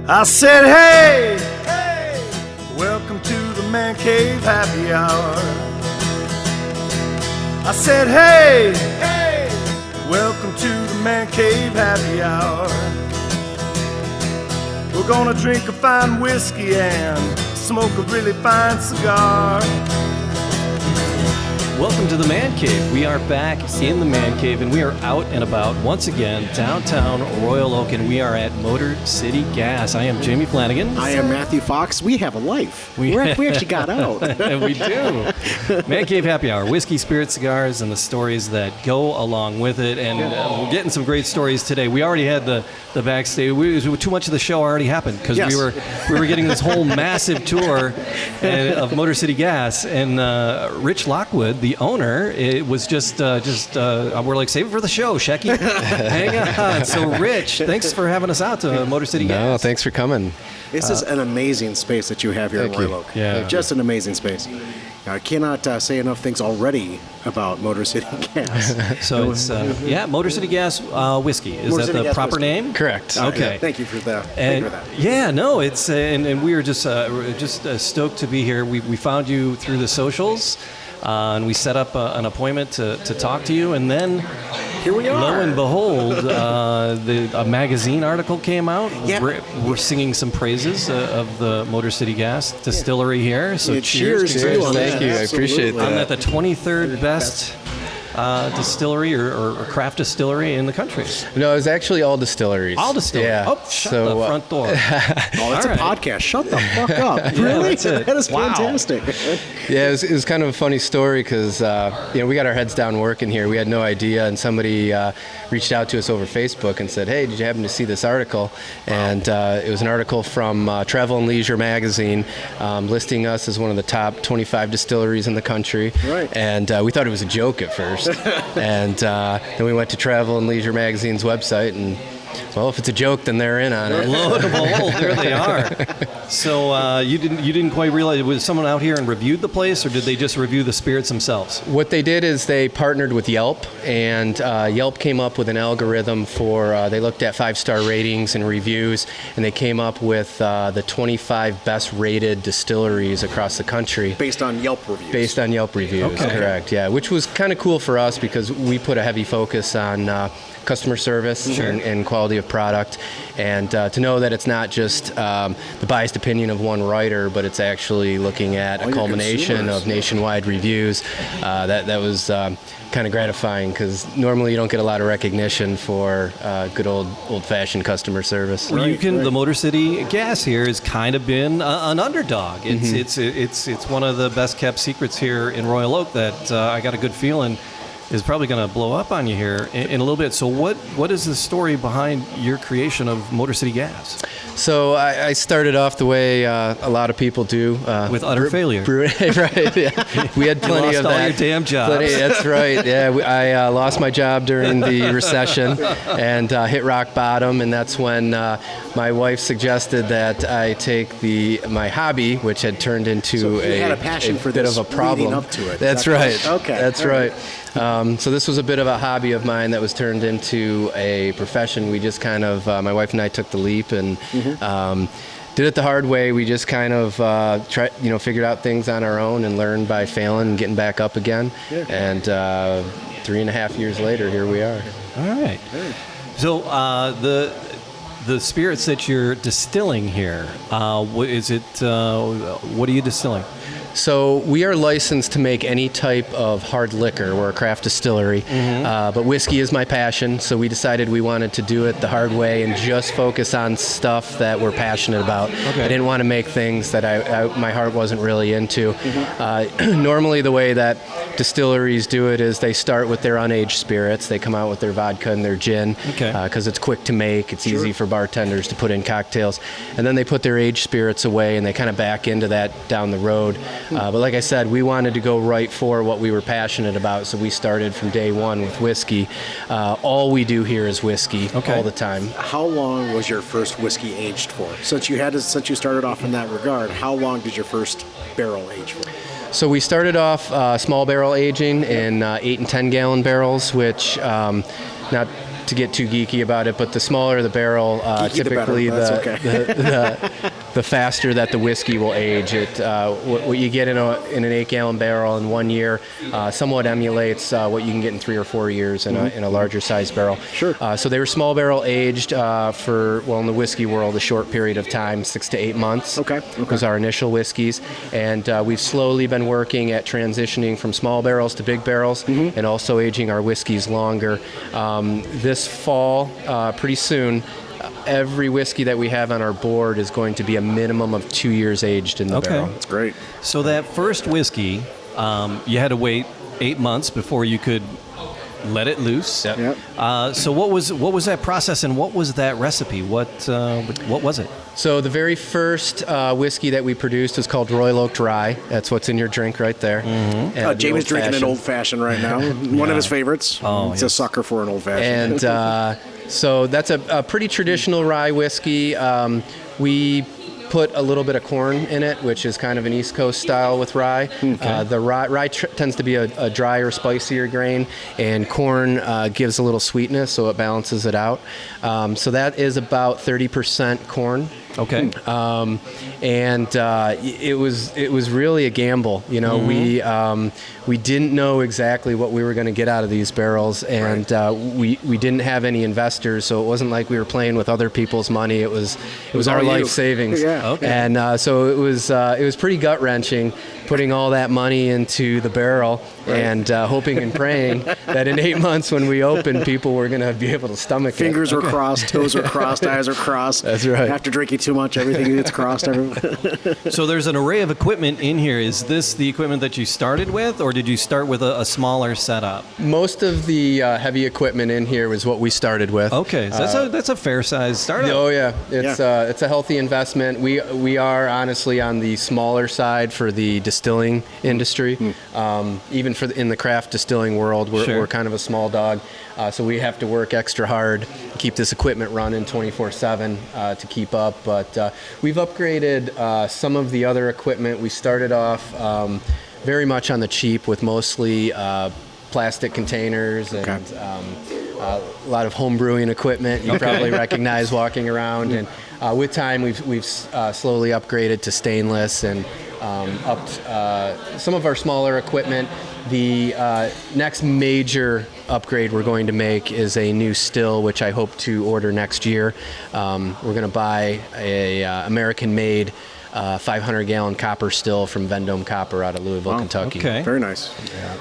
I said, hey, hey, welcome to the Man Cave Happy Hour. I said, hey, hey, welcome to the Man Cave Happy Hour. We're gonna drink a fine whiskey and smoke a really fine cigar. Welcome to the Man Cave. We are back in the Man Cave, and we are out and about once again downtown Royal Oak, and we are at Motor City Gas. I am Jamie Flanagan. I am Matthew Fox. We have a life. We actually got out. We do. Man Cave Happy Hour, whiskey, spirit, cigars, and the stories that go along with it. And we're getting some great stories today. We already had the backstage. Too much of the show already happened because we were getting this whole massive tour of Motor City Gas, and Rich Lockwood, the owner, it was just we're like, save it for the show, Shecky. Hang on. So, Rich, thanks for having us out to Motor City Gas. No, thanks for coming. This is an amazing space that you have here in Royal Oak. Yeah. Just an amazing space. I cannot say enough things already about Motor City Gas. So it's Motor City Gas whiskey. Is Motor that City the Gas proper whiskey. name? Correct. Okay. Thank you for that. Yeah, no, it's and we were just stoked to be here. We found you through the socials, and we set up an appointment to talk to you, and then Here we are. lo and behold, a magazine article came out. Yeah. We're singing some praises of the Motor City Gas Distillery here. So Cheers to you. congratulations. Thank you. I appreciate that. I'm at the 23rd best distillery or craft distillery in the country. No, it was actually all distilleries. All distillery. Yeah. Oh, shut the front door. Oh, it's All a right. podcast. Shut the fuck up. Really? that's it. That is Wow. fantastic. Yeah, it was kind of a funny story because we got our heads down working here. We had no idea, and somebody reached out to us over Facebook and said, "Hey, did you happen to see this article?" And it was an article from Travel and Leisure magazine listing us as one of the top 25 distilleries in the country. Right. And we thought it was a joke at first, and then we went to Travel and Leisure magazine's website and. Well, if it's a joke, then they're in on it. Lo and behold, there they are. So you didn't quite realize, was someone out here and reviewed the place, or did they just review the spirits themselves? What they did is they partnered with Yelp, and Yelp came up with an algorithm for, they looked at 5-star ratings and reviews, and they came up with the 25 best rated distilleries across the country. Based on Yelp reviews. Based on Yelp reviews, Okay. correct, yeah, which was kind of cool for us because we put a heavy focus on customer service and quality of product, and to know that it's not just the biased opinion of one writer, but it's actually looking at a culmination of nationwide reviews. That was kind of gratifying because normally you don't get a lot of recognition for good old-fashioned customer service. The Motor City Gas here has kind of been an underdog. It's one of the best kept secrets here in Royal Oak that I got a good feeling is probably going to blow up on you here in a little bit. So what is the story behind your creation of Motor City Gas? So I started off the way a lot of people do. With utter failure. Right, yeah. We had plenty lost of all that. your damn jobs. That's right, yeah. I lost my job during the recession and hit rock bottom, and that's when my wife suggested that I take my hobby, which had turned into So you had a passion for bit this of a problem. leading up to it. That's right. Okay. That's All right. So this was a bit of a hobby of mine that was turned into a profession. We just kind of, my wife and I took the leap and did it the hard way. We just kind of figured out things on our own and learned by failing and getting back up again. Yeah. And 3.5 years later, here we are. All right. So the spirits that you're distilling here, what are you distilling? So we are licensed to make any type of hard liquor. We're a craft distillery, but whiskey is my passion, so we decided we wanted to do it the hard way and just focus on stuff that we're passionate about. Okay. I didn't want to make things that my heart wasn't really into. Normally the way that distilleries do it is they start with their unaged spirits. They come out with their vodka and their gin because it's quick to make. It's easy for bartenders to put in cocktails. And then they put their aged spirits away and they kind of back into that down the road. But like I said, we wanted to go right for what we were passionate about, so we started from day one with whiskey. All we do here is whiskey all the time. How long was your first whiskey aged for? Since you started off in that regard, how long did your first barrel age for? So we started off small barrel aging in 8 and 10 gallon barrels, which not to get too geeky about it, but the smaller the barrel, typically the faster that the whiskey will age. What you get in an 8-gallon barrel in 1 year somewhat emulates what you can get in 3 or 4 years in a larger size barrel. Sure. So they were small barrel aged in the whiskey world, a short period of time, 6 to 8 months. Okay. Was our initial whiskeys, and we've slowly been working at transitioning from small barrels to big barrels, and also aging our whiskeys longer. This fall, pretty soon, every whiskey that we have on our board is going to be a minimum of 2 years aged in the barrel. That's great. So that first whiskey, you had to wait 8 months before you could let it loose. Yep. So what was that process, and what was that recipe? What was it? So the very first whiskey that we produced was called Royal Oak Dry. That's what's in your drink right there. And Jamie's drinking an old-fashioned right now. One of his favorites. He's a sucker for an old-fashioned. And so that's a pretty traditional rye whiskey. We put a little bit of corn in it, which is kind of an East Coast style with rye. The rye tends to be a drier, spicier grain, and corn gives a little sweetness, so it balances it out. So that is about 30% corn. Okay. And it was really a gamble. We didn't know exactly what we were going to get out of these barrels, and we didn't have any investors, so it wasn't like we were playing with other people's money. It was our life savings. Yeah. Okay. And so it was pretty gut wrenching putting all that money into the barrel and hoping and praying that in 8 months when we opened, people were going to be able to stomach Fingers it. were crossed, toes were crossed, eyes are crossed. That's right. After drinking too much, everything gets crossed. So there's an array of equipment in here. Is this the equipment that you started with, or did you start with a smaller setup? Most of the heavy equipment in here was what we started with. Okay, so that's a fair size startup. Oh yeah, it's a healthy investment. We are honestly on the smaller side for the distilling industry. Even in the craft distilling world, we're kind of a small dog. So we have to work extra hard to keep this equipment running 24/7 to keep up. But we've upgraded some of the other equipment. We started off very much on the cheap with mostly plastic containers and a lot of home brewing equipment you probably recognize walking around. And with time, we've slowly upgraded to stainless and upped some of our smaller equipment. The next major upgrade we're going to make is a new still, which I hope to order next year. We're going to buy a American-made 500-gallon copper still from Vendome Copper out of Louisville, Kentucky. Okay. Very nice. Yeah.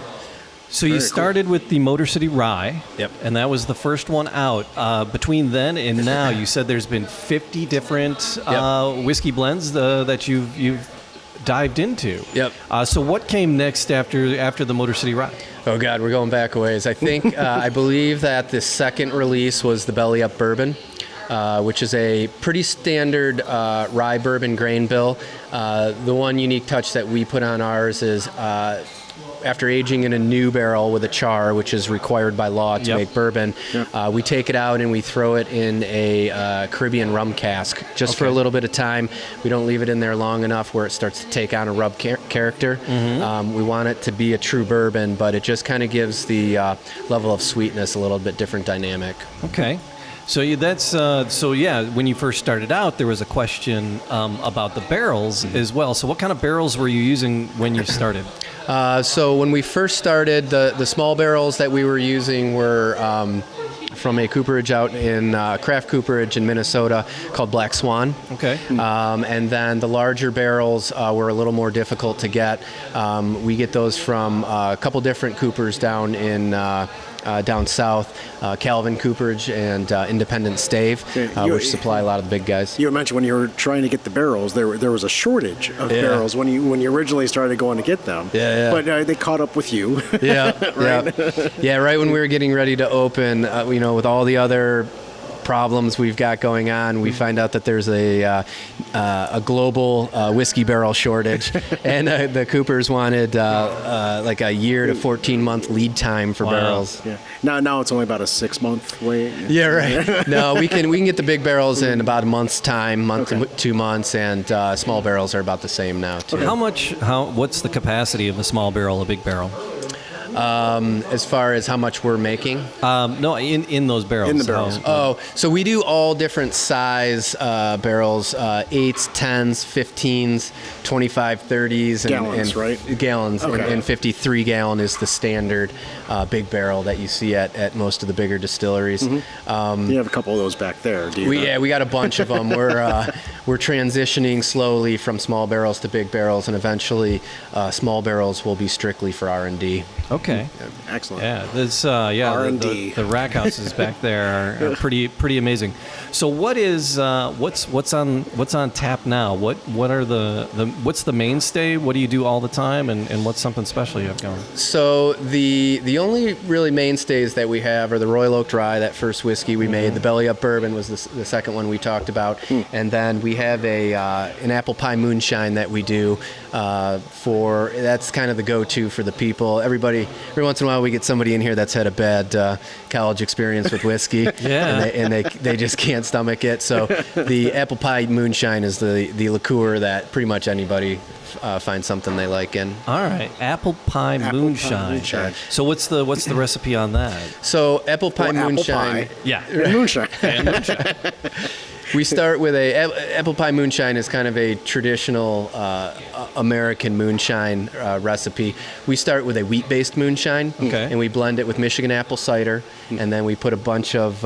So you started with the Motor City Rye. Yep. And that was the first one out. Between then and now, you said there's been 50 different whiskey blends that you've dived into. Yep. So what came next after the Motor City Rye? Oh God, we're going back a ways. I think I believe that the second release was the Belly Up Bourbon, which is a pretty standard rye bourbon grain bill. The one unique touch that we put on ours is after aging in a new barrel with a char, which is required by law to make bourbon, we take it out and we throw it in a Caribbean rum cask just for a little bit of time. We don't leave it in there long enough where it starts to take on a rub character. We want it to be a true bourbon, but it just kind of gives the level of sweetness a little bit different dynamic. Okay. So when you first started out, there was a question about the barrels as well. So what kind of barrels were you using when you started? So when we first started, the small barrels that we were using were from a cooperage out in craft cooperage in Minnesota called Black Swan. Okay. And then the larger barrels were a little more difficult to get. We get those from a couple different coopers down in down south, Calvin Cooperage and Independent Stave, which supply a lot of the big guys. You mentioned when you were trying to get the barrels, there was a shortage of barrels when you originally started going to get them. Yeah. But they caught up with you. Right when we were getting ready to open, with all the other problems we've got going on, we find out that there's a global whiskey barrel shortage, and the Coopers wanted like a year to 14-month lead time for barrels. Yeah. Now it's only about a 6-month wait. Yeah, right. No, we can get the big barrels in about a month's time, to 2 months, and small barrels are about the same now too. What's the capacity of a small barrel, a big barrel? As far as how much we're making. No, in those barrels. In the barrels. So we do all different size barrels, 8s, 10s, 15s, 25, 30s. Gallons, right? Gallons, Okay. and 53 gallon is the standard big barrel that you see at most of the bigger distilleries. You have a couple of those back there, do you? We got a bunch of them. We're transitioning slowly from small barrels to big barrels, and eventually small barrels will be strictly for R&D. Okay. Excellent. Yeah, this R&D. the rack houses back there are pretty amazing. So what's on tap now? What are what's the mainstay? What do you do all the time, and what's something special you have going? So the only really mainstays that we have are the Royal Oak Dry, that first whiskey we made. The Belly Up Bourbon was the second one we talked about, and then we have an apple pie moonshine that we do. That's kind of the go-to for the people. Every once in a while we get somebody in here that's had a bad college experience with whiskey, and they just can't stomach it. So the apple pie moonshine is the liqueur that pretty much anybody finds something they like in. All right, apple pie moonshine. So what's the recipe on that? So apple pie moonshine. Apple pie. Yeah, And moonshine. We start with apple pie moonshine is kind of a traditional American moonshine recipe. We start with a wheat-based moonshine, and we blend it with Michigan apple cider, and then we put a bunch of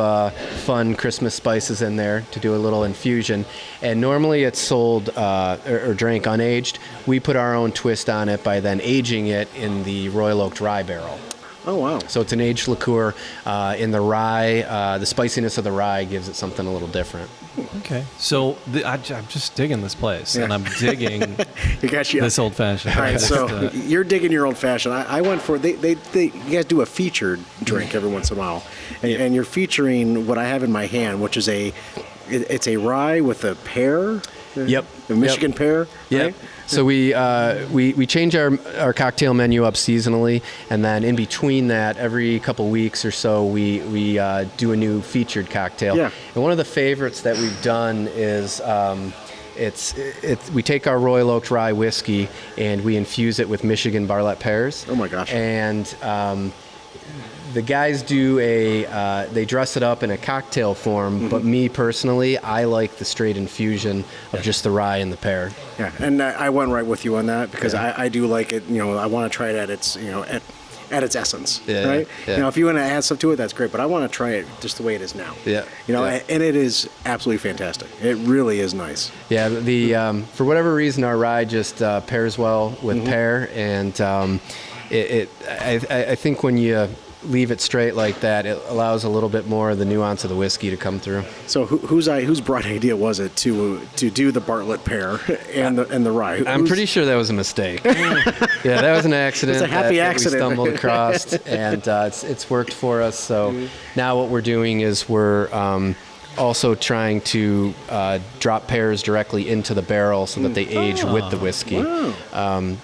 fun Christmas spices in there to do a little infusion. And normally it's sold or drank unaged. We put our own twist on it by then aging it in the Royal Oak Dry barrel. Oh, wow. So it's an aged liqueur in the rye. The spiciness of the rye gives it something a little different. Okay. So I'm just digging this place, and I'm digging this old fashioned. All right, so you're digging your old fashioned. I went for you guys do a featured drink every once in a while, and you're featuring what I have in my hand, which is it's a rye with a pear. Yep. A Michigan pear. Yep. Right? So we change our cocktail menu up seasonally, and then in between that, every couple weeks or so, we do a new featured cocktail. Yeah. And one of the favorites that we've done is we take our Royal Oak Rye whiskey and we infuse it with Michigan Barlett pears. Oh my gosh. And the guys they dress it up in a cocktail form, but me personally, I like the straight infusion of just the rye and the pear. Yeah, and I went right with you on that because I do like it. I want to try it at its at its essence, right? Yeah. If you want to add stuff to it, that's great. But I want to try it just the way it is now. Yeah. And it is absolutely fantastic. It really is nice. Yeah. For whatever reason, our rye just pairs well with pear, and I think when you leave it straight like that, it allows a little bit more of the nuance of the whiskey to come through. So whose bright idea was it to do the Bartlett pear and the rye? I'm pretty sure that was a mistake. Yeah, that was an accident. It's a happy accident. That we stumbled across, and it's worked for us. So now what we're doing is we're also trying to drop pears directly into the barrel so that they age with the whiskey. Wow.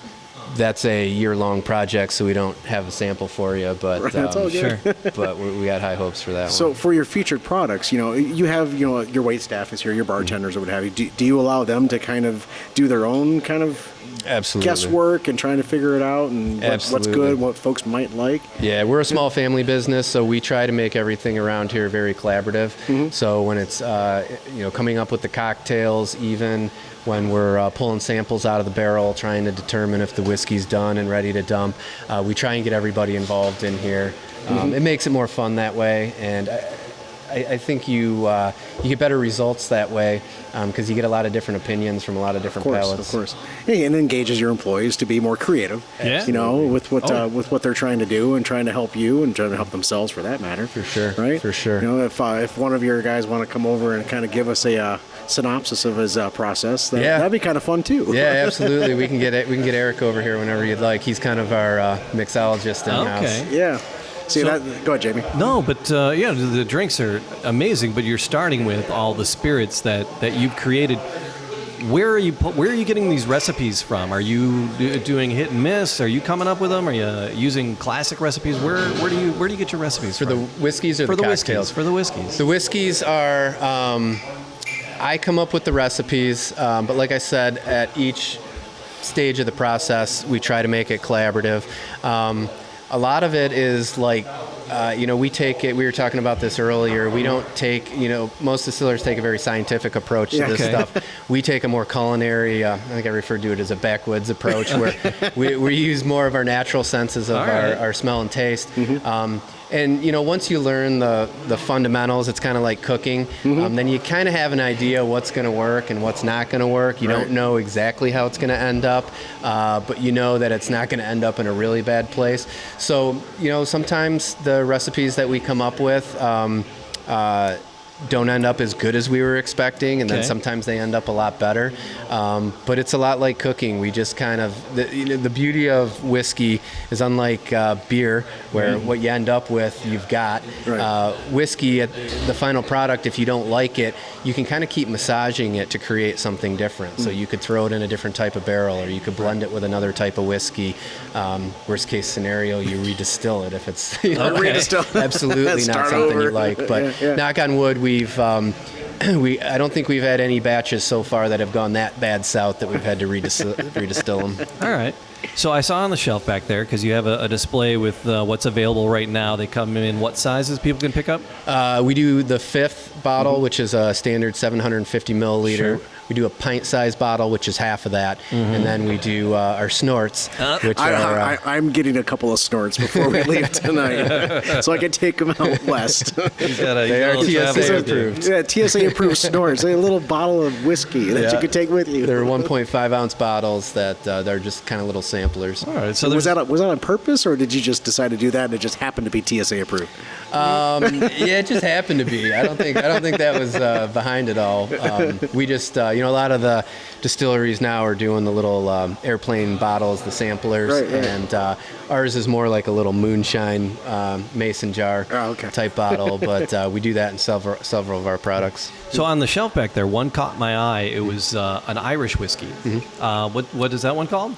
That's a year-long project, so we don't have a sample for you, but That's all good. Sure. but we got high hopes for that one. So for your featured products, you have your wait staff is here, your bartenders or what have you. Do you allow them to kind of do their own kind of Absolutely. guesswork and trying to figure it out and what's good, what folks might like? Yeah, we're a small family business, so we try to make everything around here very collaborative. So when it's coming up with the cocktails, even when we're pulling samples out of the barrel, trying to determine if the whiskey's done and ready to dump, we try and get everybody involved in here. It makes it more fun that way, and I think you get better results that way because you get a lot of different opinions from a lot of different palates. Of course. Hey, and engages your employees to be more creative. Yeah. With what they're trying to do and trying to help you and trying to help themselves for that matter. For sure. Right. For sure. If one of your guys want to come over and kind of give us a synopsis of his process, that'd be kind of fun too. Yeah, absolutely. We can get Eric over here whenever you'd like. He's kind of our mixologist in house. Okay. Yeah. Go ahead, Jamie. No, but the drinks are amazing. But you're starting with all the spirits that you've created. Where are you getting these recipes from? Are you doing hit and miss? Are you coming up with them? Are you using classic recipes? Where do you get your recipes For from? the whiskeys or For the the cocktails? whiskeys. For the whiskeys. The whiskeys are, I come up with the recipes, but like I said, at each stage of the process, we try to make it collaborative. A lot of it is like, we take it, we were talking about this earlier, we don't take, most distillers take a very scientific approach to this stuff. We take a more culinary, I think I referred to it as a backwoods approach, where we use more of our natural senses of our smell and taste. And once you learn the fundamentals, it's kind of like cooking. Then you kind of have an idea what's going to work and what's not going to work. You don't know exactly how it's going to end up, but you know that it's not going to end up in a really bad place. So sometimes the recipes that we come up with don't end up as good as we were expecting, and then sometimes they end up a lot better. But it's a lot like cooking. We just kind of, the beauty of whiskey is unlike beer, where what you end up with, you've got. Whiskey, the final product, if you don't like it, you can kind of keep massaging it to create something different. So you could throw it in a different type of barrel, or you could blend it with another type of whiskey. Worst case scenario, you redistill it if it's absolutely not something you like. But knock on wood, I don't think we've had any batches so far that have gone that bad south that we've had to redistill them. All right. So I saw on the shelf back there, because you have a display with what's available right now. They come in what sizes people can pick up? We do the 5th bottle, which is a standard 750 milliliter. Sure. We do a pint-sized bottle, which is half of that, and then we do our snorts, which are... I'm getting a couple of snorts before we leave tonight, so I can take them out west. They are TSA approved. Yeah, TSA approved snorts. A little bottle of whiskey that you can take with you. They're 1.5-ounce bottles that they're just kind of little samplers. All right. So was that on purpose, or did you just decide to do that and it just happened to be TSA approved? Yeah, it just happened to be. I don't think that was behind it all. We just, a lot of the distilleries now are doing the little airplane bottles, the samplers, and ours is more like a little moonshine mason jar type bottle, but we do that in several of our products. So on the shelf back there, one caught my eye. It was an Irish whiskey. What is that one called?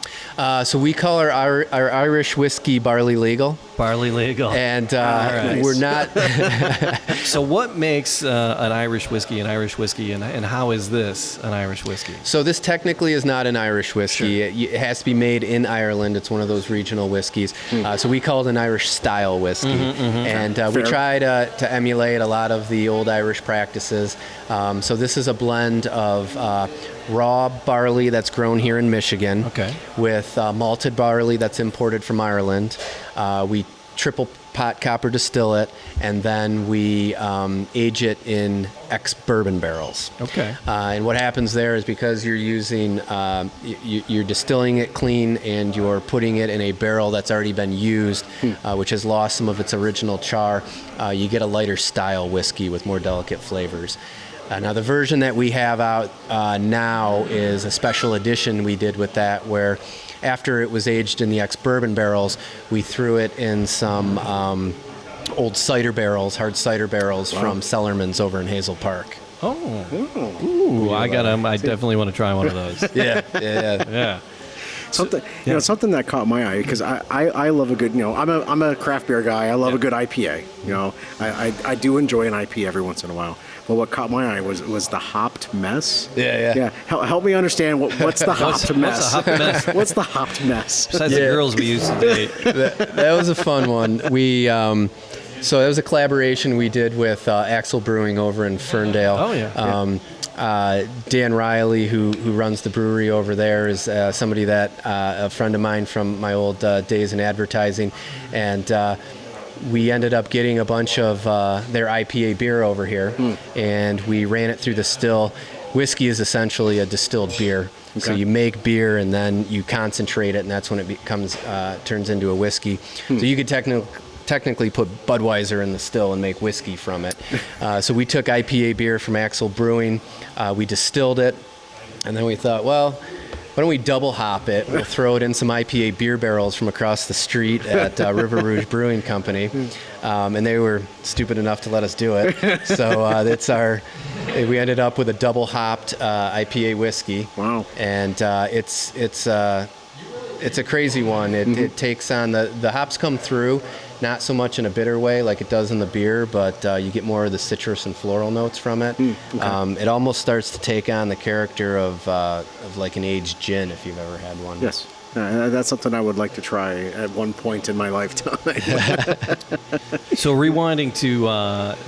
So we call our Irish whiskey Barley Legal. Barley Legal. And we're not... So what makes an Irish whiskey an Irish whiskey, and how is this an Irish whiskey? So this technically is not an Irish whiskey. Sure. It has to be made in Ireland. It's one of those regional whiskeys. So we call it an Irish style whiskey. And we try to emulate a lot of the old Irish practices. So this is a blend of raw barley that's grown here in Michigan with malted barley that's imported from Ireland. We triple pot copper distill it, and then we age it in ex-bourbon barrels. And what happens there is, because you're using, you're distilling it clean and you're putting it in a barrel that's already been used, which has lost some of its original char, you get a lighter style whiskey with more delicate flavors. Now, the version that we have out now is a special edition we did with that, where after it was aged in the ex-bourbon barrels, we threw it in some old cider barrels, hard cider barrels from Cellarman's over in Hazel Park. Ooh, I definitely want to try one of those. Yeah. Something that caught my eye, because I love a good, I'm a craft beer guy. I love a good IPA. I do enjoy an IPA every once in a while. But what caught my eye was the hopped mess. Yeah. Help me understand what's the hopped mess. What's a hopped mess? What's the hopped mess? Besides the girls we used to date. That was a fun one. We so that was a collaboration we did with Axel Brewing over in Ferndale. Dan Riley, who runs the brewery over there, is somebody that a friend of mine from my old days in advertising, and we ended up getting a bunch of their IPA beer over here, and we ran it through the still. Whiskey is essentially a distilled beer. So you make beer and then you concentrate it, and that's when it turns into a whiskey. So you could technically put Budweiser in the still and make whiskey from it. So we took IPA beer from Axel Brewing, we distilled it, and then we thought, well, why don't we double hop it? We'll throw it in some IPA beer barrels from across the street at River Rouge Brewing Company. And they were stupid enough to let us do it. So we ended up with a double hopped IPA whiskey. Wow. And it's a crazy one. It takes on the hops come through, not so much in a bitter way like it does in the beer, but you get more of the citrus and floral notes from it. It almost starts to take on the character of like an aged gin, if you've ever had one. Yes. That's something I would like to try at one point in my lifetime. So rewinding to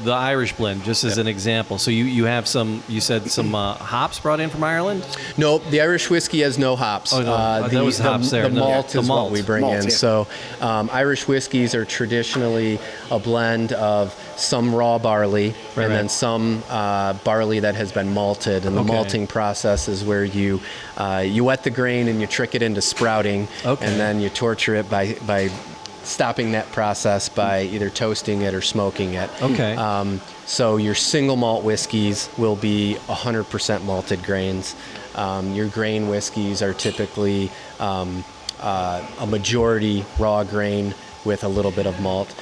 the Irish blend, just as an example. So you have you said some hops brought in from Ireland? Nope, the Irish whiskey has no hops. Oh, no. There was hops there. The malt The is malt. what we bring in. Yeah. So Irish whiskeys are traditionally a blend of some raw barley and then some barley that has been malted. And the malting process is where you wet the grain and you trick it into sprouting, and then you torture it by stopping that process by either toasting it or smoking it. Okay. So your single malt whiskeys will be 100% malted grains. Your grain whiskeys are typically a majority raw grain with a little bit of malt.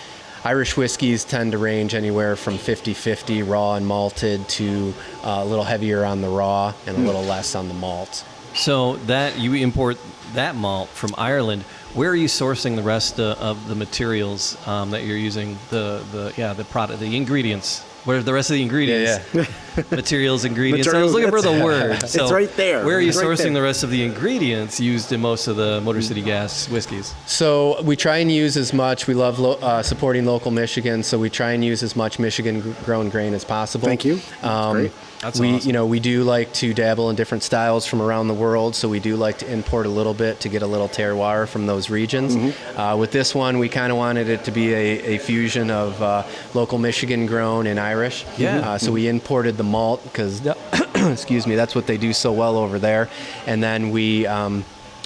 Irish whiskeys tend to range anywhere from 50-50 raw and malted to a little heavier on the raw and a little less on the malt. So that you import that malt from Ireland. Where are you sourcing the rest of the materials that you're using? The product, the ingredients. Where are the rest of the ingredients? Yeah. Materials, ingredients. I was looking for the word. So it's right there. Where are you It's right sourcing there. the rest of the ingredients used in most of the Motor City Gas whiskeys? So we try and use as much. We love supporting local Michigan, so we try and use as much Michigan-grown grain as possible. Thank you. Great. That's we, awesome. we do like to dabble in different styles from around the world, so we do like to import a little bit to get a little terroir from those regions. With this one, we kind of wanted it to be a fusion of local Michigan-grown and Irish. Yeah. So we imported the malt because, excuse me, that's what they do so well over there. And then we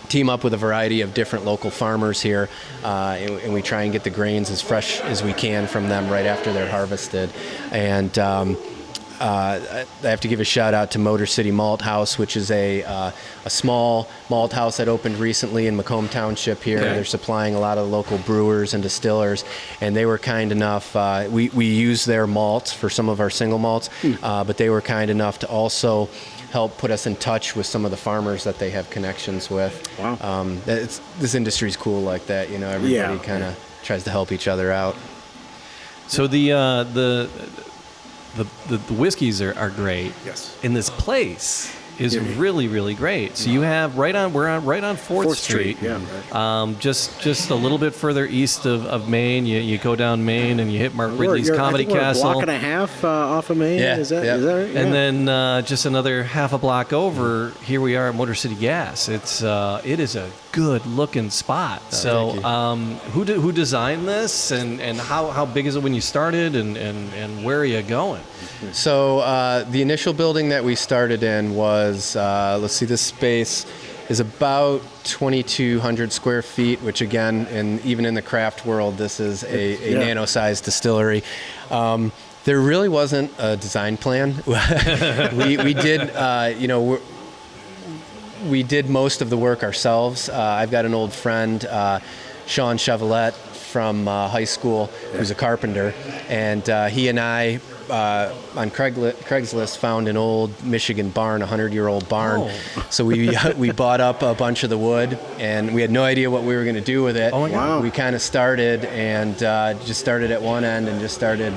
team up with a variety of different local farmers here, and we try and get the grains as fresh as we can from them right after they're harvested. And I have to give a shout out to Motor City Malt House, which is a small malt house that opened recently in Macomb Township here. Okay. They're supplying a lot of local brewers and distillers, and they were kind enough. We use their malts for some of our single malts, but they were kind enough to also help put us in touch with some of the farmers that they have connections with. Wow. This industry's cool like that. Everybody kind of tries to help each other out. So the whiskeys are great. Yes. And this place is really, really great. So you have we're on 4th Street. Yeah. Just a little bit further east of Maine. You go down Maine and you hit Mark Ridley's Comedy I think we're Castle. a block and a half off of Maine. Yeah, Is that yeah. right? And then just another half a block over, here we are at Motor City Gas. It is a good looking spot. So who designed this and how big is it when you started and where are you going? So the initial building that we started in was, let's see, this space is about 2,200 square feet, which again, even in the craft world, this is a nano-sized distillery. There really wasn't a design plan. we did, we did most of the work ourselves. I've got an old friend, Sean Chevalette from high school, who's a carpenter, and he and I on Craigslist found an old Michigan barn, 100-year-old barn. Oh. So we bought up a bunch of the wood, and we had no idea what we were going to do with it. Oh my God. Wow. We kind of started and just started at one end and just started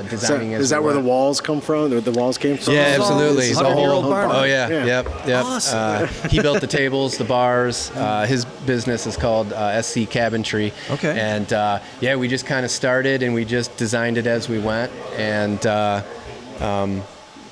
designing. Is that where the walls come from? Or the walls came from? Yeah, absolutely. This The whole 100-year-old barn. Oh yeah, Yeah. yep. Awesome. He built the tables, the bars. His business is called SC Cabinetry. Okay. And we just kind of started and we just designed it as we went, and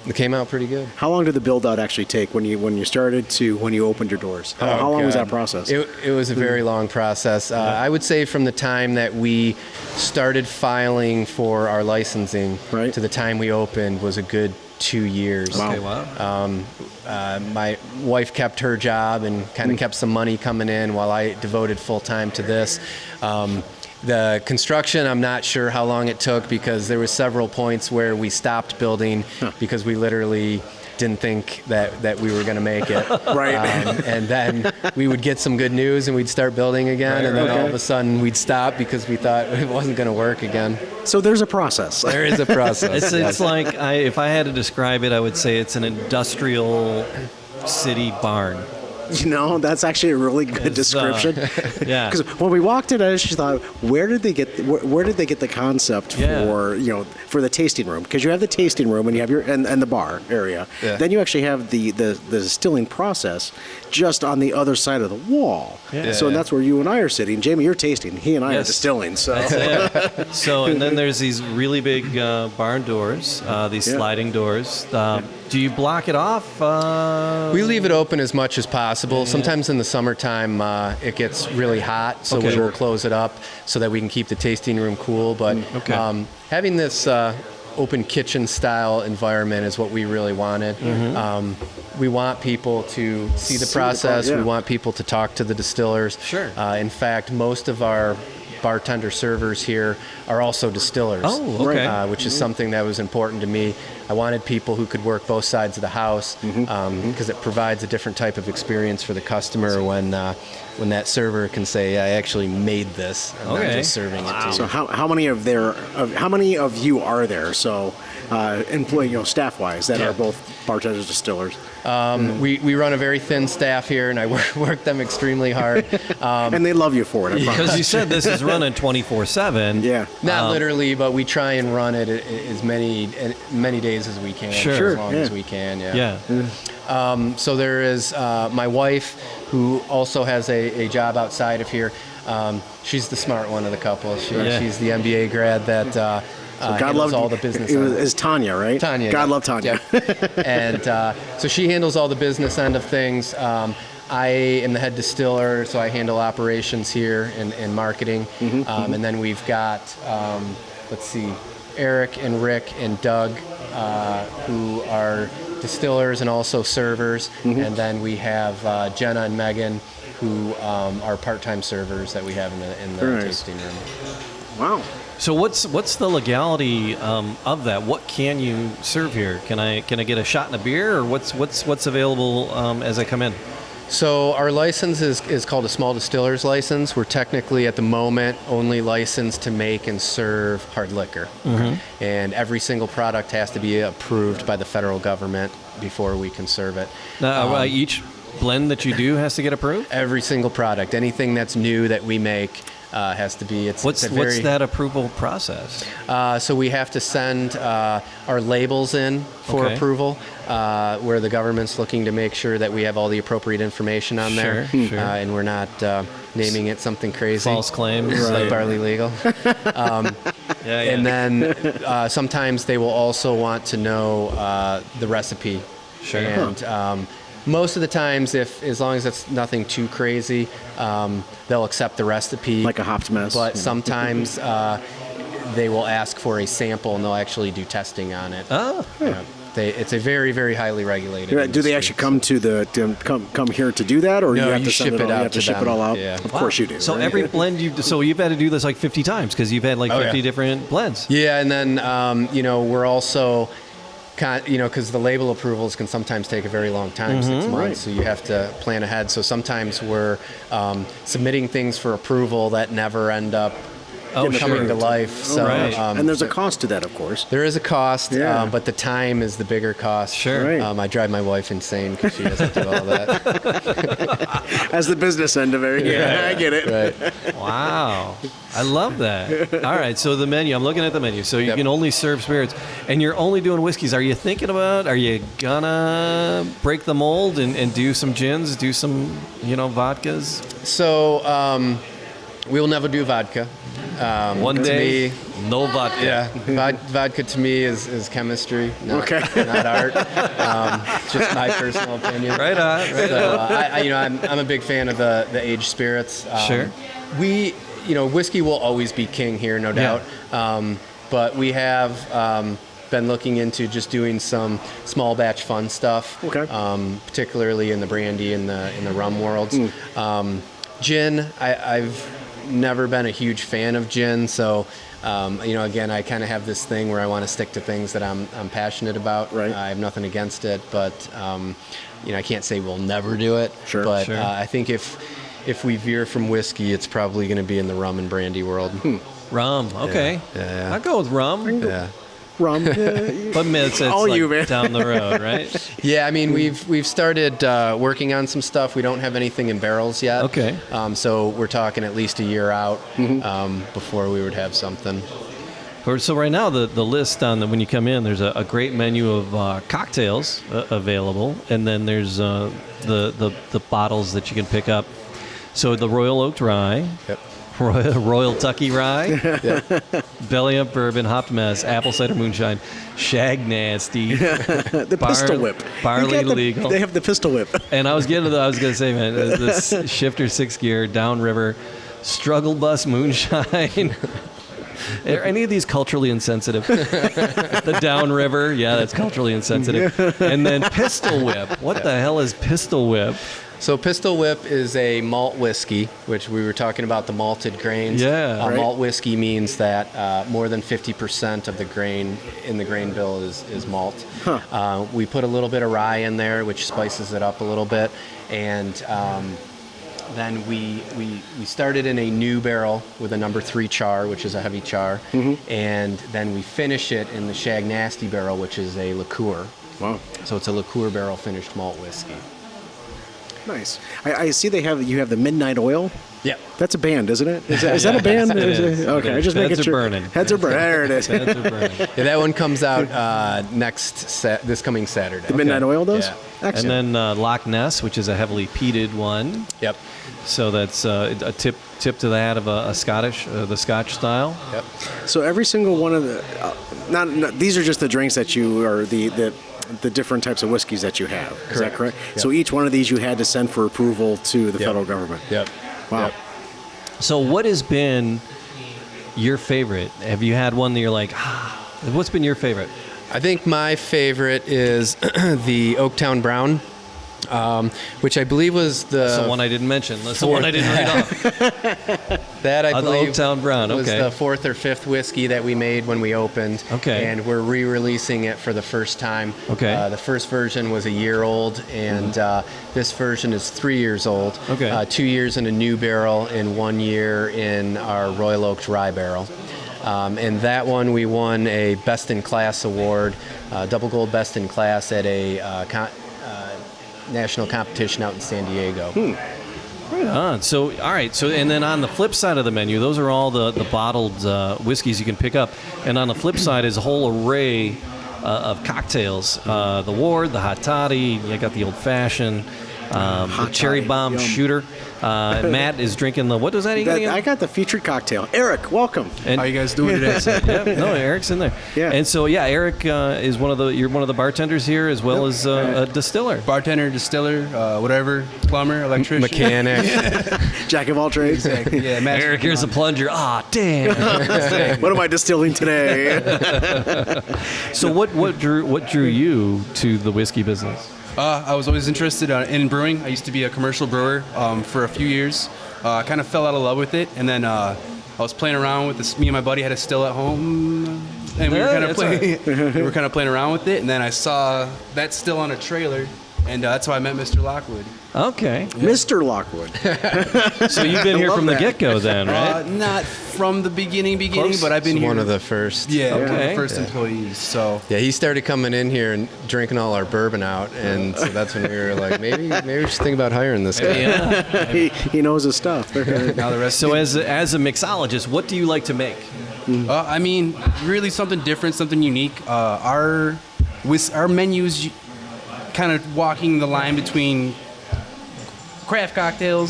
it came out pretty good. How long did the build out actually take when you started to when you opened your doors? How long was God. that process? It was a very long process. I would say from the time that we started filing for our licensing Right. to the time we opened was a good 2 years. Wow. Okay, wow. My wife kept her job and kind of kept some money coming in while I devoted full time to this. The construction, I'm not sure how long it took because there were several points where we stopped building because we literally didn't think that we were going to make it. Right. And then we would get some good news and we'd start building again, and then all of a sudden we'd stop because we thought it wasn't going to work again. So there's a process. There is a process. It's like if I had to describe it, I would say it's an industrial city barn. You know, that's actually a really good description. Yeah. Because when we walked in, I just thought, where did they get the concept for for the tasting room? Because you have the tasting room and you have your and the bar area. Yeah. Then you actually have the distilling process just on the other side of the wall. Yeah. So that's where you and I are sitting. Jamie, you're tasting. He and I are Yes. distilling. So That's it. So, and then there's these really big barn doors, these sliding doors. Do you block it off? We leave it open as much as possible. Sometimes in the summertime, it gets really hot, so Okay. we will close it up so that we can keep the tasting room cool. But having this open kitchen style environment is what we really wanted. We want people to see the process. We want people to talk to the distillers. Sure. In fact, most of our bartender servers here are also distillers. Oh, okay. Which is something that was important to me. I wanted people who could work both sides of the house because it provides a different type of experience for the customer when that server can say, "I actually made this," and not just serving it to you. So how many of you are there? So employee, staff wise, that are both bartenders, distillers. We run a very thin staff here, and I work them extremely hard. And they love you for it. I promise. Because you said this is running 24/7. Yeah. Not literally, but we try and run it as many days as we can, Sure. for as long as we can. Yeah. So there is my wife, who also has a job outside of here. She's the smart one of the couple. She's the MBA grad that handles all the business. Is Tanya, right? Tanya. God love Tanya. Yep. And so she handles all the business end of things. I am the head distiller, so I handle operations here and marketing. And then we've got, Eric and Rick and Doug, who are distillers and also servers. And then we have Jenna and Megan, who are part-time servers that we have in the tasting room. Wow. So what's the legality of that? What can you serve here? Can I get a shot and a beer, or what's available as I come in? So our license is called a small distiller's license. We're technically at the moment only licensed to make and serve hard liquor. And every single product has to be approved by the federal government before we can serve it. Now, each blend that you do has to get approved? Every single product, anything that's new that we make has to be. What's that approval process? So we have to send our labels in for approval, where the government's looking to make sure that we have all the appropriate information on there, and we're not naming it something crazy. False claims. Like barley legal. And then sometimes they will also want to know the recipe. Sure. And most of the times, as long as it's nothing too crazy, they'll accept the recipe. Like a hopped mess. But sometimes they will ask for a sample, and they'll actually do testing on it. Oh. It's a very, very highly regulated. Do they industry. actually come here to do that, or No, you have you to send ship it it all? out You have to to ship them. it all out. Yeah. Of course you do. So right? every blend you've had to do this like 50 times because you've had like 50 different blends. Yeah, and then we're also, because the label approvals can sometimes take a very long time, 6 months. So you have to plan ahead. So sometimes we're submitting things for approval that never end up coming to life. So, and there's a cost to that, of course. There is a cost, Yeah. but the time is the bigger cost. Sure. Right. I drive my wife insane because she has to do all that. As the business end of it, I get it. Right. Wow. I love that. All right, so the menu, I'm looking at the menu. So you can only serve spirits, and you're only doing whiskeys. Are you going to break the mold and do some gins, do some, vodkas? So we'll never do vodka. One to day, me, no vodka. Yeah, vodka to me is chemistry, not art. Just my personal opinion. Right on. So I'm a big fan of the aged spirits. Sure. Whiskey will always be king here, no doubt. But we have been looking into just doing some small batch fun stuff. Okay. Particularly in the brandy and the rum worlds. Gin, I've never been a huge fan of gin, so again, I kind of have this thing where I want to stick to things that I'm passionate about. Right. I have nothing against it, but I can't say we'll never do it. Sure. But Sure. I think if we veer from whiskey, it's probably going to be in the rum and brandy world. Rum, okay. Yeah. I'll go with rum. We rum. But it's all like you, man. down the road, right? Yeah, I mean, we've started working on some stuff. We don't have anything in barrels yet. Okay. So we're talking at least a year out before we would have something. So right now, the list on when you come in, there's a great menu of cocktails available, and then there's the bottles that you can pick up. So the Royal Oak Rye, Yep. Royal Tucky Rye, Yep. Belly Up Bourbon, Hopped Mess, Apple Cider Moonshine, Shag Nasty, The pistol whip. Barley You got Legal. They have the pistol whip. And I was gonna say, man, this Shifter 6 Gear, Downriver, Struggle Bus Moonshine. Are any of these culturally insensitive? The Downriver, yeah, that's culturally insensitive. And then Pistol Whip. What the hell is Pistol Whip? So Pistol Whip is a malt whiskey, which we were talking about the malted grains. Yeah. Right. Malt whiskey means that more than 50% of the grain in the grain bill is malt. Huh. We put a little bit of rye in there, which spices it up a little bit. And then we started in a new barrel with a number 3 char, which is a heavy char. And then we finish it in the Shag Nasty barrel, which is a liqueur. Wow. So it's a liqueur barrel finished malt whiskey. Nice. I see you have the Midnight Oil. Yeah. That's a band, isn't it? Is that a band? It is. Okay, It I is. just making Heads are sure. burning. Heads are burning. There it is. Heads are burning. Yeah, that one comes out this coming Saturday. The Midnight Oil does? Yeah. And Excellent. then Loch Ness, which is a heavily peated one. Yep. So that's a tip to the hat of a Scottish, the Scotch style. Yep. So every single one of the, not these are just the drinks that you, or the different types of whiskeys that you have. Is that correct? Yep. So each one of these you had to send for approval to the federal government. Yep. Wow. Yep. So what has been your favorite? Have you had one that you're like, what's been your favorite? I think my favorite is the Oaktown Brown, which I believe was That's the one I didn't mention. That's the one I didn't read off. that I The believe Oaktown Brown, was okay. the 4th or 5th whiskey that we made when we opened. Okay. And we're re-releasing it for the first time. Okay. The first version was a year old, and this version is 3 years old. Okay. 2 years in a new barrel and 1 year in our Royal Oak Rye barrel. And that one we won a Best in Class award, double gold Best in Class at a national competition out in San Diego. Right on. So, all right. So, and then on the flip side of the menu, those are all the bottled whiskeys you can pick up. And on the flip side is a whole array of cocktails. The Ward, the Hot Toddy, you got the Old Fashioned, the Cherry Toddy, Bomb yum. Shooter. Matt is drinking the, what was that again? I got the featured cocktail. Eric, welcome. And, How you guys doing today? yeah, no, Eric's in there. Yeah. And so, yeah, Eric is you're one of the bartenders here as well as a distiller. Bartender, distiller, whatever, plumber, electrician. Mechanic. Jack of all trades. Yeah, master. Eric, here's a plunger. Ah, damn. What am I distilling today? So what drew you to the whiskey business? I was always interested in brewing. I used to be a commercial brewer for a few years. I kind of fell out of love with it, and then I was playing around with this. Me and my buddy had a still at home, and we were kind of playing. We were kind of playing around with it, and then I saw that still on a trailer, and that's how I met Mr. Lockwood. Okay. Mr. Lockwood. So you've been here love from the that. get-go then, right? Not from the beginning, Close. but I've been here. One of the first. Yeah, one of Okay. the first employees. So Yeah, he started coming in here and drinking all our bourbon out, and so that's when we were like, maybe we should think about hiring this guy. Yeah. he knows his stuff. now the rest. So as a mixologist, what do you like to make? I mean, really something different, something unique. Our menus kind of walking the line between craft cocktails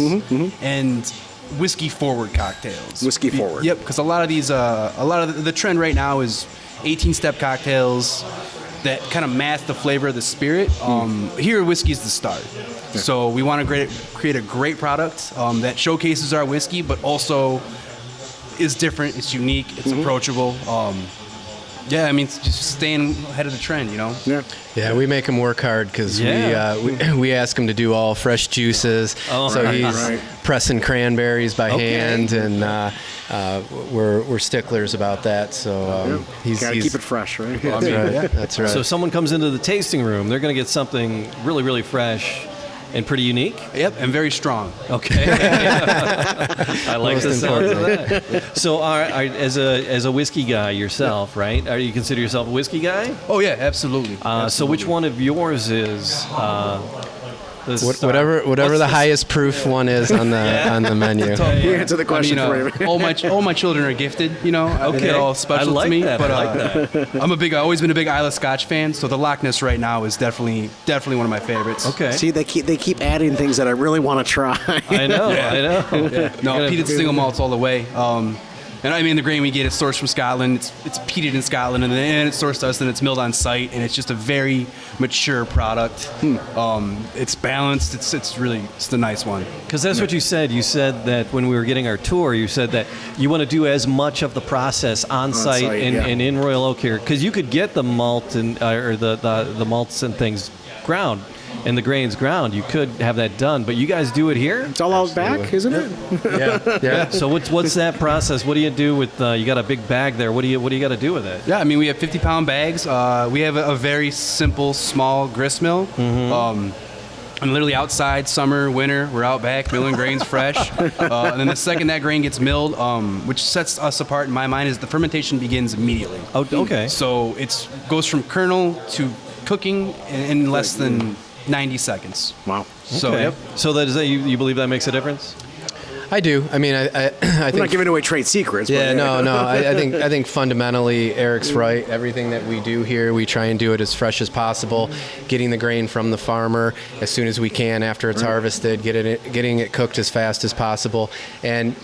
and whiskey forward cocktails. Whiskey forward. Yep, because a lot of these, the trend right now is 18-step cocktails that kind of mask the flavor of the spirit. Here, whiskey is the start. So we want to create a great product that showcases our whiskey, but also is different, it's unique, it's approachable. Yeah, I mean, it's just staying ahead of the trend, you know? Yeah. Yeah, we make him work hard because Yeah. we ask him to do all fresh juices. Oh, so right. he's Right. pressing cranberries by Okay. hand, and we're sticklers about that. So he's Gotta keep it fresh, right? That's right. That's right. So if someone comes into the tasting room, they're going to get something really, really fresh And pretty unique? Yep, and very strong. Okay. I like the sound of that. So as a whiskey guy yourself, right? Are you consider yourself a whiskey guy? Oh yeah, absolutely. So which one of yours is Whatever the highest proof one is on the menu. You answer the question I mean, for you. all my children are gifted, Okay. they're all special I like to me. that. But I like that. I've always been a big Isla Scotch fan, so the Loch Ness right now is definitely one of my favorites. Okay. See, they keep adding things that I really want to try. I know. No, peated single malts all the way. And I mean, the grain we get is sourced from Scotland. It's peated in Scotland, and then it's sourced to us, and it's milled on site, and it's just a very mature product. It's balanced. It's a nice one. Because that's what you said. You said that when we were getting our tour, you said that you want to do as much of the process on site and in Royal Oak here, because you could get the malt and or the malts and things ground. And the grains ground, you could have that done, but you guys do it here? It's all out back, isn't it? Yeah. So what's that process? What do you do with? You got a big bag there. What do you got to do with it? Yeah, I mean, we have 50-pound bags. We have a very simple, small grist mill. And literally outside, summer, winter, we're out back milling grains fresh. And then the second that grain gets milled, which sets us apart in my mind, is the fermentation begins immediately. Oh, okay. So it goes from kernel to cooking in less than 90 seconds. Wow. So, Okay. yep. So that is that you believe that makes a difference? I do. I mean, I I'm think. not giving away trade secrets. Yeah, but no. I think fundamentally Eric's right. Everything that we do here, we try and do it as fresh as possible. Getting the grain from the farmer as soon as we can after it's harvested. Getting it cooked as fast as possible. And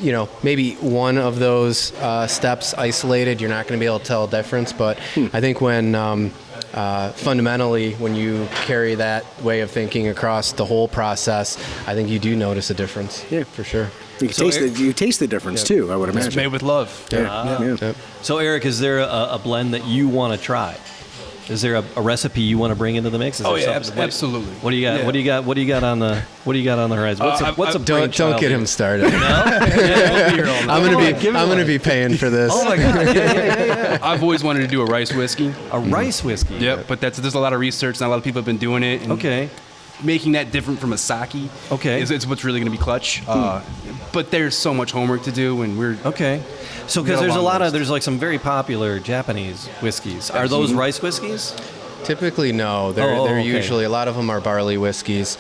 maybe one of those steps isolated, you're not going to be able to tell a difference. But I think when fundamentally, when you carry that way of thinking across the whole process, I think you do notice a difference. Yeah, for sure. You taste the difference too, I would imagine. It's made with love. Yeah. So Eric, is there a blend that you want to try? Is there a recipe you want to bring into the mix? Is there something- Absolutely. What do you got? Yeah. What do you got on the horizon? What's a Don't get him started. I'm gonna be paying for this. Oh my god! Yeah. I've always wanted to do a rice whiskey. A rice whiskey. Yep, but there's a lot of research, and a lot of people have been doing it. And Okay. making that different from a sake is what's really going to be clutch. But there's so much homework to do, and we're Okay. So because there's like some very popular Japanese whiskeys. Are those rice whiskeys? Typically, no. They're okay. usually, a lot of them are barley whiskeys,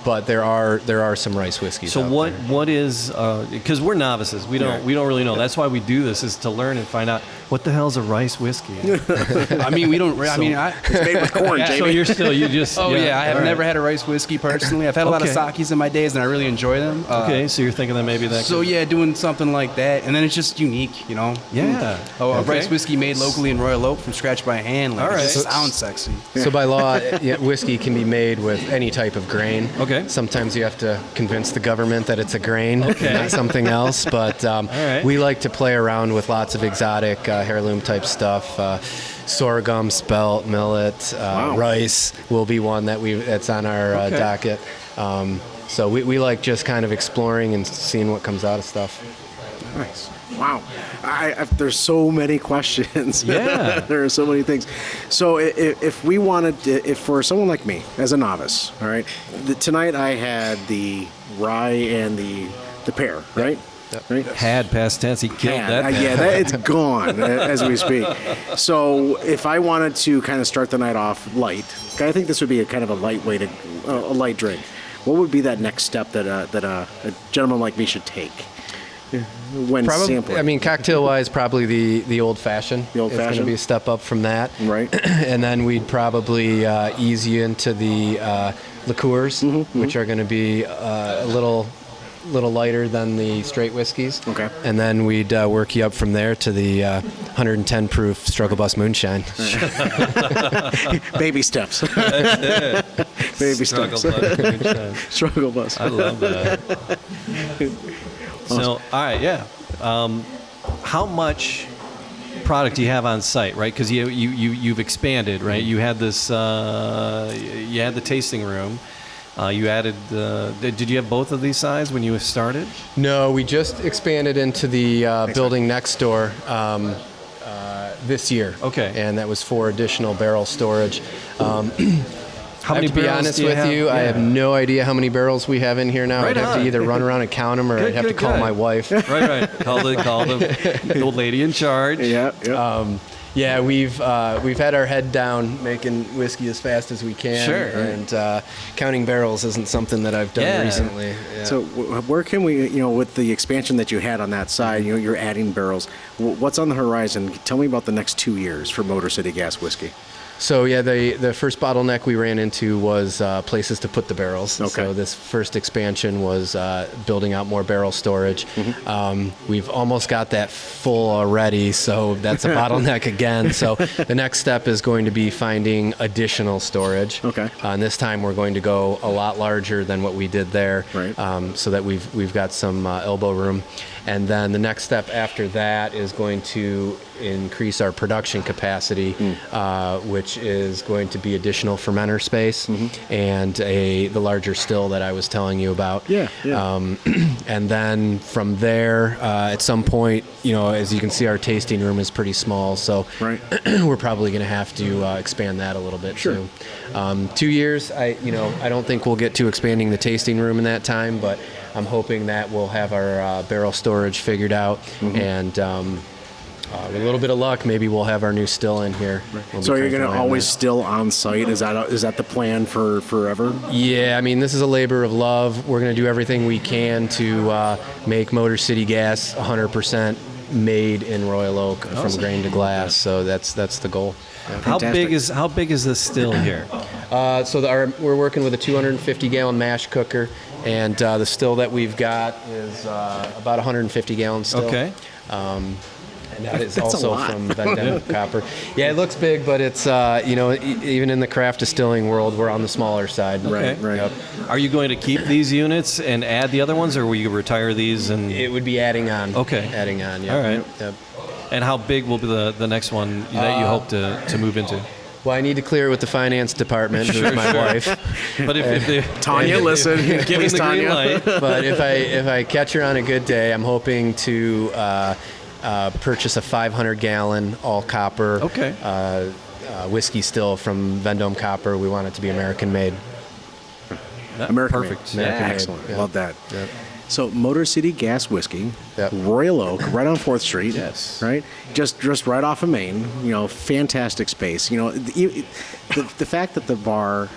but there are some rice whiskeys. So out what there. what is because we're novices, we don't really know. That's why we do this, is to learn and find out what the hell's a rice whiskey. I mean, we don't. I mean, It's made with corn, So Jamie. you just Oh yeah, I have all never right. had a rice whiskey personally. I've had a lot of Okay. sakis in my days, and I really enjoy them. Okay, so you're thinking that maybe that. So yeah, doing something like that, and then it's just unique, Yeah. A rice whiskey made locally in Royal Oak from scratch by hand. Like, All right. It just sounds sexy. So by law, whiskey can be made with any type of grain. Okay. Sometimes you have to convince the government that it's a grain, not something else. But right. we like to play around with lots of exotic heirloom type stuff. Sorghum, spelt, millet, rice will be one that's on our docket. So we like just kind of exploring and seeing what comes out of stuff. Nice. Wow. There's so many questions. Yeah. There are so many things. So if we wanted, if for someone like me, as a novice, all right, tonight I had the rye and the pear, right? Yep. Right? Had past tense, he killed that. It's gone as we speak. So if I wanted to kind of start the night off light, I think this would be a kind of a light way to a light drink. What would be that next step that a gentleman like me should take when sampling? I mean, cocktail-wise, probably the old-fashioned. The old-fashioned? It's going to be a step up from that. Right. And then we'd probably ease you into the liqueurs, which are going to be a little lighter than the straight whiskeys. Okay. And then we'd work you up from there to the 110 proof Struggle Bus Moonshine. Baby steps. Baby steps. Struggle bus. I love that. So, all right, yeah. How much product do you have on site, right? Because you've expanded, right? You had this, you had the tasting room. You added, did you have both of these sizes when you started? No, we just expanded into the building next door this year. Okay. And that was for additional barrel storage. How I many have to be barrels honest do you with have? you, I Yeah. have no idea how many barrels we have in here now. Right I'd have on. to either run around and count them, or Good, I'd have to good, call good. my wife. Right. Call the old lady in charge. Yeah. Yeah, we've had our head down making whiskey as fast as we can. Sure. And counting barrels isn't something that I've done Yeah. recently. Yeah. So where can we, with the expansion that you had on that side, you're adding barrels. What's on the horizon? Tell me about the next 2 years for Motor City Gas Whiskey. So yeah, the first bottleneck we ran into was places to put the barrels. Okay. So this first expansion was building out more barrel storage. We've almost got that full already, so that's a bottleneck again. So the next step is going to be finding additional storage. Okay. And this time we're going to go a lot larger than what we did there, Right. so that we've got some elbow room. And then the next step after that is going to increase our production capacity, which is going to be additional fermenter space and the larger still that I was telling you about. Yeah. And then from there, at some point, as you can see, our tasting room is pretty small, so Right. we're probably going to have to expand that a little bit Sure. too. 2 years, I don't think we'll get to expanding the tasting room in that time, but I'm hoping that we'll have our barrel storage figured out, and with a little bit of luck, maybe we'll have our new still in here. We'll be So you're cranking going to away on always that. still on site? Is that the plan for forever? Yeah, I mean, this is a labor of love. We're going to do everything we can to make Motor City Gas 100% made in Royal Oak from grain to glass. So that's the goal. How Fantastic. big is this still here? We're working with a 250-gallon mash cooker, and the still that we've got is about 150-gallon still. Okay. And that is That's a also lot. from Vendetta Copper. Yeah, it looks big, but it's even in the craft distilling world, we're on the smaller side. Right. Yep. Are you going to keep these units and add the other ones, or will you retire these and? It would be adding on. Okay. Adding on. Yep. All right. Yep. And how big will be the next one that you hope to move into? Well, I need to clear it with the finance department, who's my wife. But if they, Tanya, listen. Give us the green Tanya. light. But if I catch her on a good day, I'm hoping to purchase a 500-gallon all copper Okay. whiskey still from Vendome Copper. We want it to be American made. American Perfect. made. American made. Excellent. Yeah. Love that. Yep. So Motor City Gas Whiskey, Yep. Royal Oak, right on 4th Street. Yes. Right? Just right off of Main. Fantastic space. The fact that the bar,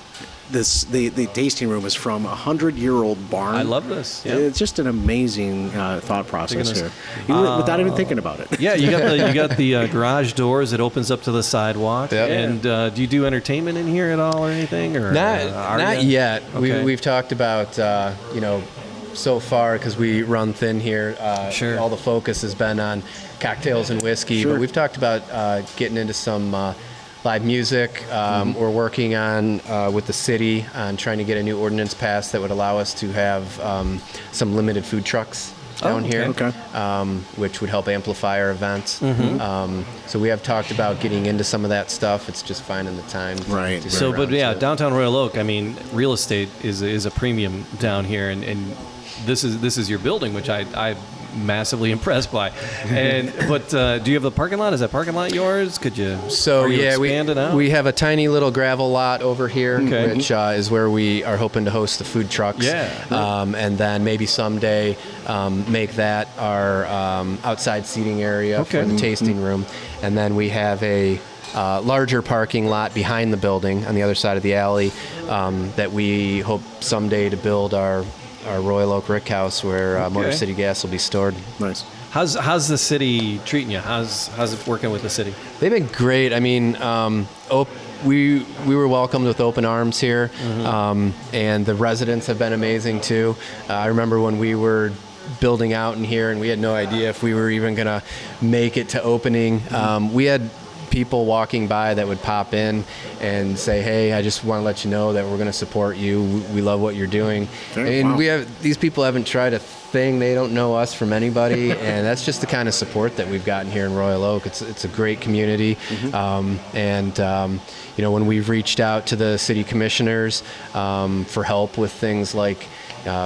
the tasting room is from a 100-year-old barn. I love this. Yeah. It's just an amazing thought process Goodness. here, without even thinking about it. Yeah, you got the garage doors. It opens up to the sidewalk. Yep. And do you do entertainment in here at all or anything? Or Not yet. Okay. We've talked about so far, because we run thin here. Sure. All the focus has been on cocktails and whiskey, Sure. but we've talked about getting into some live music. We're working on with the city on trying to get a new ordinance passed that would allow us to have some limited food trucks down here, okay. which would help amplify our events. So we have talked about getting into some of that stuff. It's just finding the time. Right. to get So, around but yeah, to it. downtown Royal Oak. I mean, real estate is a premium down here, and this is your building, which I'm massively impressed by. But do you have the parking lot? Is that parking lot yours? Could you? So are you yeah, expanding out? we have a tiny little gravel lot over here, Okay. which is where we are hoping to host the food trucks. Yeah. And then maybe someday make that our outside seating area Okay. for the tasting room. And then we have a larger parking lot behind the building on the other side of the alley that we hope someday to build our Royal Oak Rick House, where Motor Okay. City Gas will be stored. Nice. How's the city treating you? How's it working with the city? They've been great. I mean, we were welcomed with open arms here, and the residents have been amazing too. I remember when we were building out in here, and we had no idea if we were even gonna make it to opening. We had people walking by that would pop in and say, "Hey, I just want to let you know that we're going to support you. We love what you're doing." And wow. these people haven't tried a thing. They don't know us from anybody, and that's just the kind of support that we've gotten here in Royal Oak. It's a great community, when we've reached out to the city commissioners for help with things like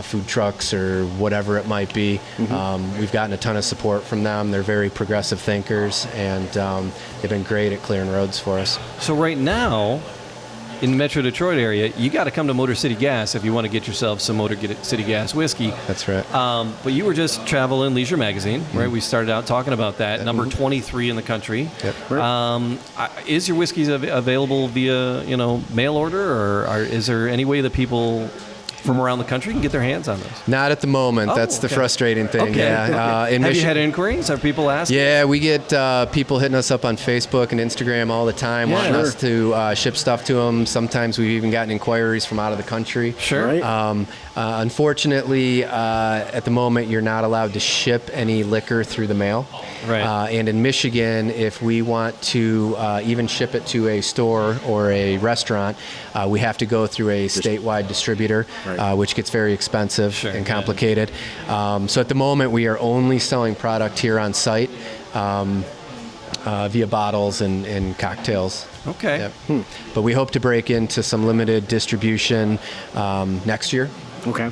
food trucks or whatever it might be. We've gotten a ton of support from them. They're very progressive thinkers, and they've been great at clearing roads for us. So right now, in the Metro Detroit area, you got to come to Motor City Gas if you want to get yourself some Motor City Gas whiskey. That's right. But you were just Travel and Leisure magazine, right? We started out talking about that. Number 23 in the country. Yep. Is your whiskey available via mail order, or is there any way that people from around the country can get their hands on those? Not at the moment. That's the frustrating thing. Okay. Yeah. Have you had inquiries? Are people asking? Yeah, we get people hitting us up on Facebook and Instagram all the time, wanting us to ship stuff to them. Sometimes we've even gotten inquiries from out of the country. Sure. Right. Unfortunately, at the moment, you're not allowed to ship any liquor through the mail. Right. And in Michigan, if we want to even ship it to a store or a restaurant, we have to go through a statewide distributor, which gets very expensive and complicated. So at the moment, we are only selling product here on site via bottles and cocktails. Okay. Yep. But we hope to break into some limited distribution next year. Okay.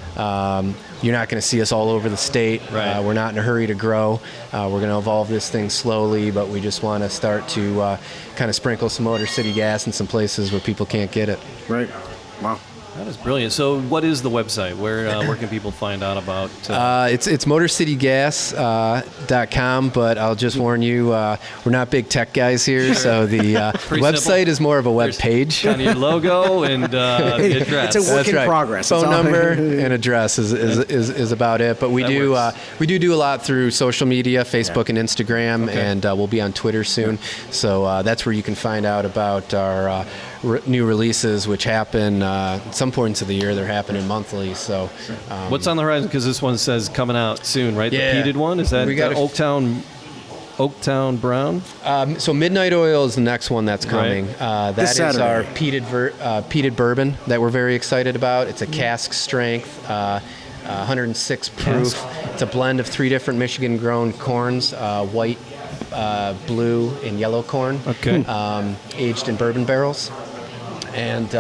You're not going to see us all over the state. Right. We're not in a hurry to grow. We're going to evolve this thing slowly, but we just want to start to kind of sprinkle some Motor City Gas in some places where people can't get it. Right. Wow. That is brilliant. So what is the website? Where can people find out about? It's motorcitygas.com, but I'll just warn you, we're not big tech guys here, so the website is more of a web page. Kind of your logo and the address. It's a work in progress. Phone number and address is about it. But we do a lot through social media, Facebook and Instagram, and we'll be on Twitter soon. So that's where you can find out about our new releases, which happen some points of the year. They're happening monthly. So what's on the horizon? Because this one says coming out soon, right? Yeah. The peated one, is that Oaktown Brown? So Midnight Oil is the next one that's coming. Right. That is our peated bourbon that we're very excited about. It's a cask strength, 106 proof. It's a blend of 3 different Michigan-grown corns, white, blue, and yellow corn. Okay. Aged in bourbon barrels. And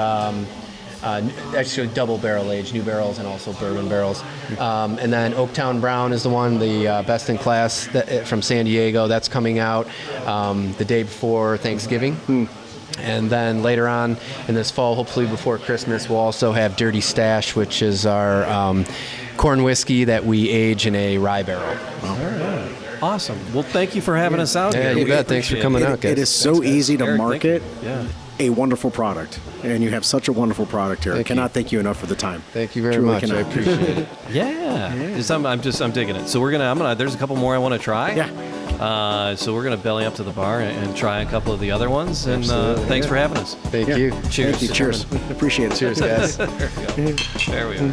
actually double barrel aged, new barrels and also bourbon barrels. And then Oaktown Brown is the one, the best in class from San Diego. That's coming out the day before Thanksgiving. And then later on in this fall, hopefully before Christmas, we'll also have Dirty Stash, which is our corn whiskey that we age in a rye barrel. All right. Awesome. Well, thank you for having us out here. You bet. Thanks for coming out, guys. It is so easy to Eric, market Yeah. a wonderful product, and you have such a wonderful product here. I cannot thank you enough for the time. Thank you very Truly much. I cannot. appreciate it. Yeah. I'm digging it. So I'm gonna. There's a couple more I want to try. Yeah. So we're gonna belly up to the bar and try a couple of the other ones. And thanks for having us. Thank you. Cheers. Thank you. Cheers. Appreciate it. Cheers, guys. There we go. There we are.